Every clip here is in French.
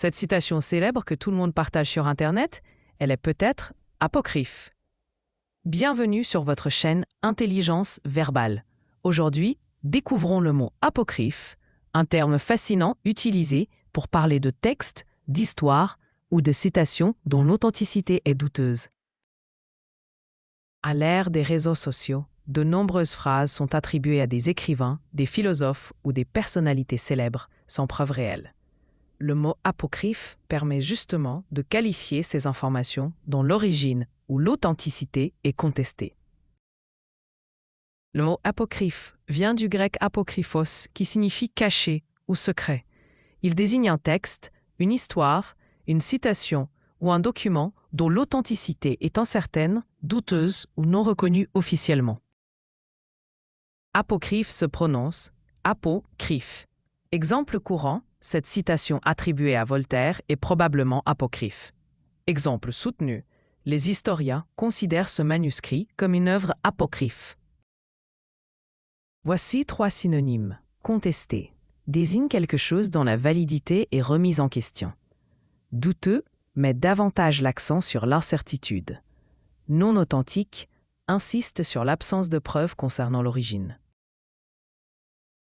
Cette citation célèbre que tout le monde partage sur Internet, elle est peut-être apocryphe. Bienvenue sur votre chaîne Intelligence Verbale. Aujourd'hui, découvrons le mot apocryphe, un terme fascinant utilisé pour parler de textes, d'histoires ou de citations dont l'authenticité est douteuse. À l'ère des réseaux sociaux, de nombreuses phrases sont attribuées à des écrivains, des philosophes ou des personnalités célèbres sans preuve réelle. Le mot apocryphe permet justement de qualifier ces informations dont l'origine ou l'authenticité est contestée. Le mot apocryphe vient du grec apokryphos qui signifie caché ou secret. Il désigne un texte, une histoire, une citation ou un document dont l'authenticité est incertaine, douteuse ou non reconnue officiellement. Apocryphe se prononce apocryphe. Exemple courant, cette citation attribuée à Voltaire est probablement apocryphe. Exemple soutenu, les historiens considèrent ce manuscrit comme une œuvre apocryphe. Voici 3 synonymes. Contesté désigne quelque chose dont la validité est remise en question. Douteux met davantage l'accent sur l'incertitude. Non authentique insiste sur l'absence de preuves concernant l'origine.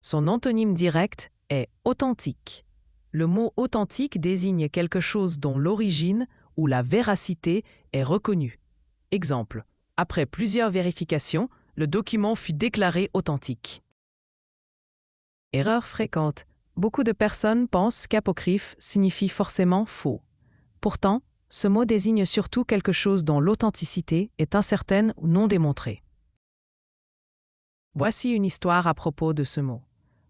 Son antonyme direct est authentique. Le mot authentique désigne quelque chose dont l'origine ou la véracité est reconnue. Exemple, après plusieurs vérifications, le document fut déclaré authentique. Erreur fréquente. Beaucoup de personnes pensent qu'apocryphe signifie forcément faux. Pourtant, ce mot désigne surtout quelque chose dont l'authenticité est incertaine ou non démontrée. Voici une histoire à propos de ce mot.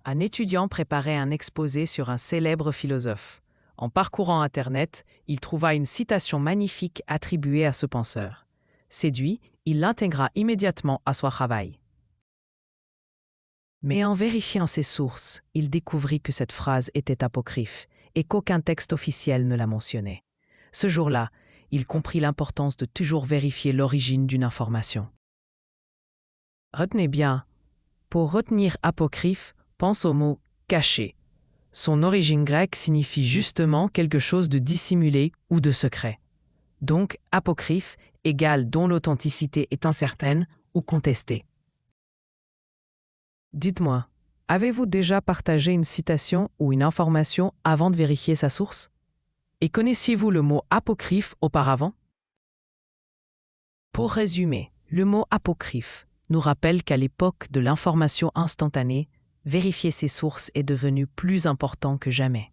Un étudiant préparait un exposé sur un célèbre philosophe. En parcourant Internet, il trouva une citation magnifique attribuée à ce penseur. Séduit, il l'intégra immédiatement à son travail. Mais en vérifiant ses sources, il découvrit que cette phrase était apocryphe et qu'aucun texte officiel ne la mentionnait. Ce jour-là, il comprit l'importance de toujours vérifier l'origine d'une information. Retenez bien, pour retenir apocryphe, pense au mot « caché ». Son origine grecque signifie justement quelque chose de dissimulé ou de secret. Donc, apocryphe égale dont l'authenticité est incertaine ou contestée. Dites-moi, avez-vous déjà partagé une citation ou une information avant de vérifier sa source? Et connaissiez-vous le mot apocryphe auparavant? Pour résumer, le mot apocryphe nous rappelle qu'à l'époque de l'information instantanée, vérifier ses sources est devenu plus important que jamais.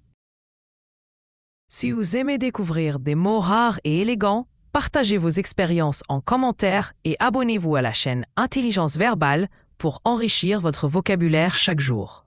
Si vous aimez découvrir des mots rares et élégants, partagez vos expériences en commentaire et abonnez-vous à la chaîne Intelligence Verbale pour enrichir votre vocabulaire chaque jour.